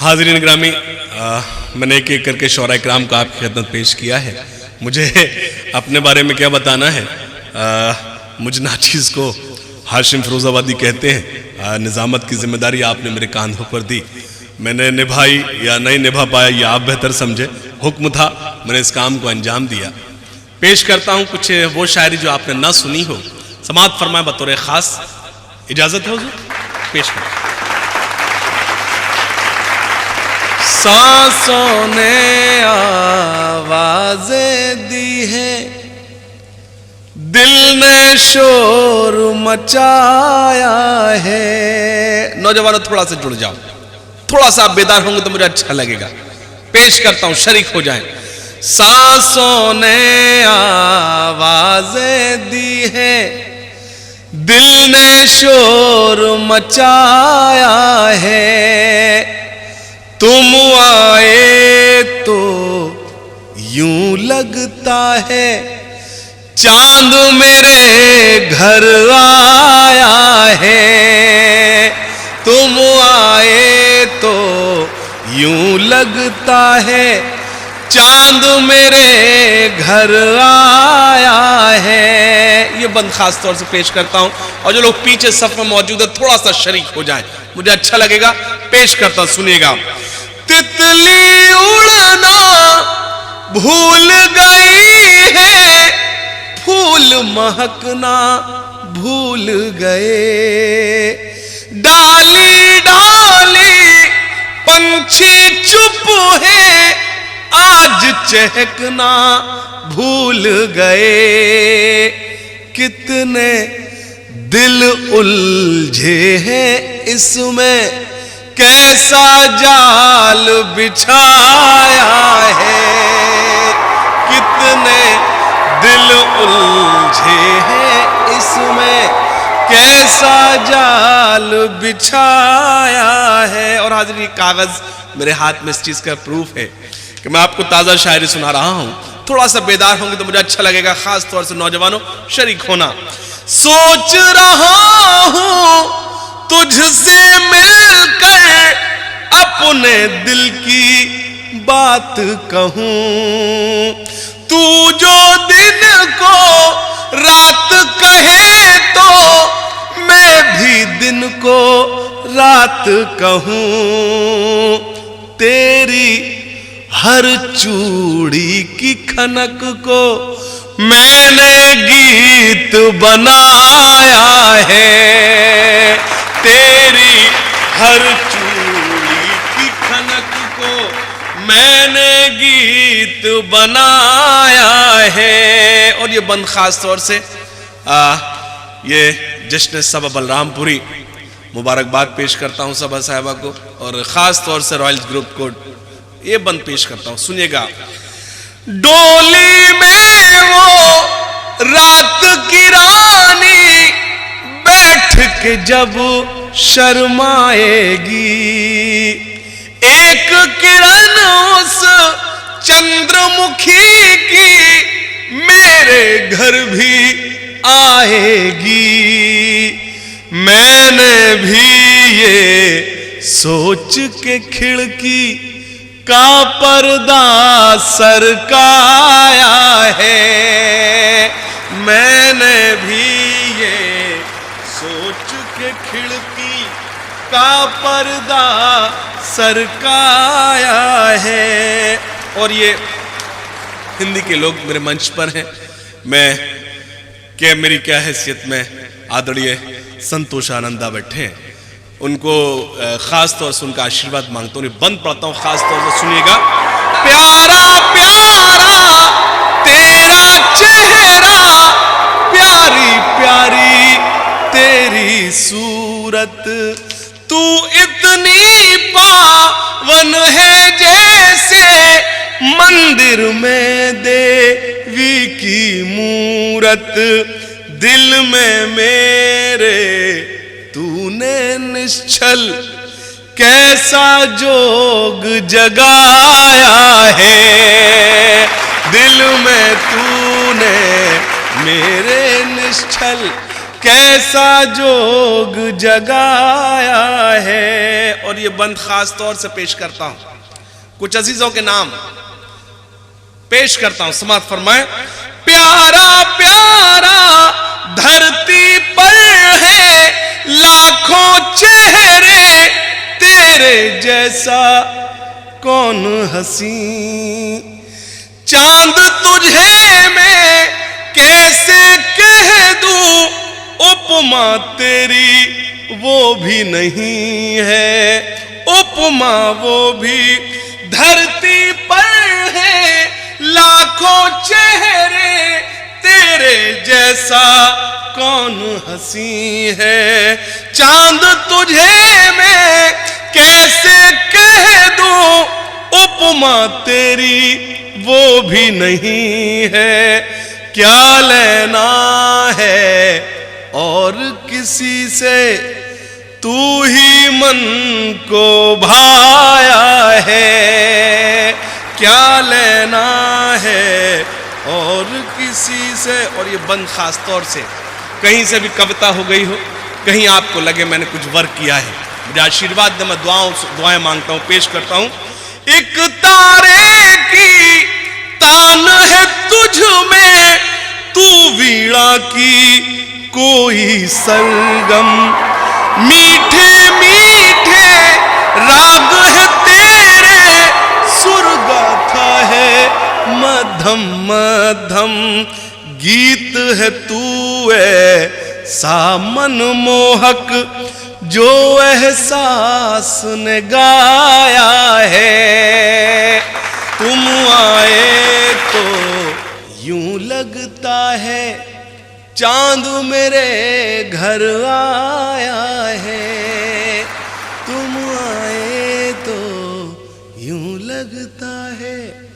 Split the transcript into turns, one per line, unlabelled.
हाज़रीन ग्रामी, मैंने एक एक करके शौरा इकराम को आपकी खिदमत पेश किया है। मुझे अपने बारे में क्या बताना है। मुझ नाचीज़ को हाशिम फिरोज़ाबादी कहते हैं। निज़ामत की जिम्मेदारी आपने मेरे कांधों पर दी, मैंने निभाई या नहीं निभा पाया ये आप बेहतर समझे। हुक्म था, मैंने इस काम को अंजाम दिया। पेश करता हूँ कुछ वो शायरी जो आपने ना सुनी हो। समाअत फरमाए बतौर ख़ास। इजाज़त है हुज़ूर? पेश करें।
सांसों ने आवाजें दी हैं, दिल ने शोर मचाया है। नौजवानों थोड़ा सा जुड़ जाओ, थोड़ा सा आप बेदार होंगे तो मुझे अच्छा लगेगा। पेश करता हूं, शरीक हो जाएं। सांसों ने आवाजें दी हैं, दिल ने शोर मचाया है। तुम आए तो यूं लगता है चांद मेरे घर आया है। तुम आए तो यूं लगता है चांद मेरे घर आया है। ये बंद खास तौर से पेश करता हूं, और जो लोग पीछे सफ में मौजूद है थोड़ा सा शरीक हो जाएं, मुझे अच्छा लगेगा। पेश करता हूं, सुनिएगा। तितली उड़ना भूल गई है, फूल महकना भूल गए। डाली डाली पंछी चुप है, आज चहकना भूल गए। कितने दिल उलझे हैं इसमें, कैसा जाल बिछाया है। कितने दिल उलझे हैं इसमें, कैसा जाल बिछाया है। और हाज़रीन, कागज मेरे हाथ में इस चीज का प्रूफ है कि मैं आपको ताजा शायरी सुना रहा हूं। थोड़ा सा बेदार होंगे तो मुझे अच्छा लगेगा, खास तौर से नौजवानों शरीक होना। सोच रहा हूं तुझसे मिलकर अपने दिल की बात कहूं। तू जो दिन को रात कहे तो मैं भी दिन को रात कहूं। तेरी हर चूड़ी की खनक को मैंने गीत बनाया है। तेरी हर चूड़ी की खनक को मैंने गीत बनाया है। और ये बंद खास तौर से ये जश्न सबा बलरामपुरी मुबारकबाद पेश करता हूं सबा साहिबा को, और खास तौर से रॉयल्स ग्रुप को ये बंद पेश करता हूं, सुनिएगा। डोली में वो रात की रानी बैठ के जब शर्माएगी, एक किरण उस चंद्रमुखी की मेरे घर भी आएगी। मैंने भी ये सोच के खिड़की का पर्दा सरकाया है। मैंने भी ये सोच के खिड़की का पर्दा सरकाया है। और ये हिंदी के लोग मेरे मंच पर हैं, मैं क्या मेरी क्या हैसियत में आदरणीय संतोष आनंदा बैठे हैं, उनको खास तौर से उनका आशीर्वाद मांगता हूँ। बंद पढ़ता हूँ, खास तौर से सुनिएगा। प्यारा प्यारा तेरा चेहरा, प्यारी प्यारी तेरी सूरत, तू इतनी पावन है जैसे मंदिर में देवी की मूरत। दिल में मेरे तूने निश्चल कैसा जोग जगाया है। दिल में तूने मेरे निश्चल कैसा जोग जगाया है। और ये बंद खास तौर से पेश करता हूं, कुछ अजीजों के नाम पेश करता हूं, समात फरमाए। प्यारा प्यारा धरती पर है लाखों चेहरे, तेरे जैसा कौन हसी। चांद तुझे मैं कैसे कह दूं, उपमा तेरी वो भी नहीं है, उपमा वो भी। धरती पर है लाखों चेहरे, तेरे जैसा कौन हंसी है। चांद तुझे मैं कैसे कह दूं, उपमा तेरी वो भी नहीं है। क्या लेना है और किसी से, तू ही मन को भाया है। क्या लेना है और किसी से। और ये बंद खास तौर से कहीं से भी कविता हो गई हो, कहीं आपको लगे मैंने कुछ वर्क किया है, मुझे आशीर्वाद दे, मैं दुआएं मांगता हूं, पेश करता हूं। एक तारे की तान है तुझ में, तू वीणा की कोई सरगम। मीठे मीठे राग है तेरे, सुर गाथा है मध्यम मध्यम। गीत है तू ऐसा मनमोहक, जो एहसास ने गाया है। तुम आए तो यूं लगता है चांद मेरे घर आया है। तुम आए तो यूं लगता है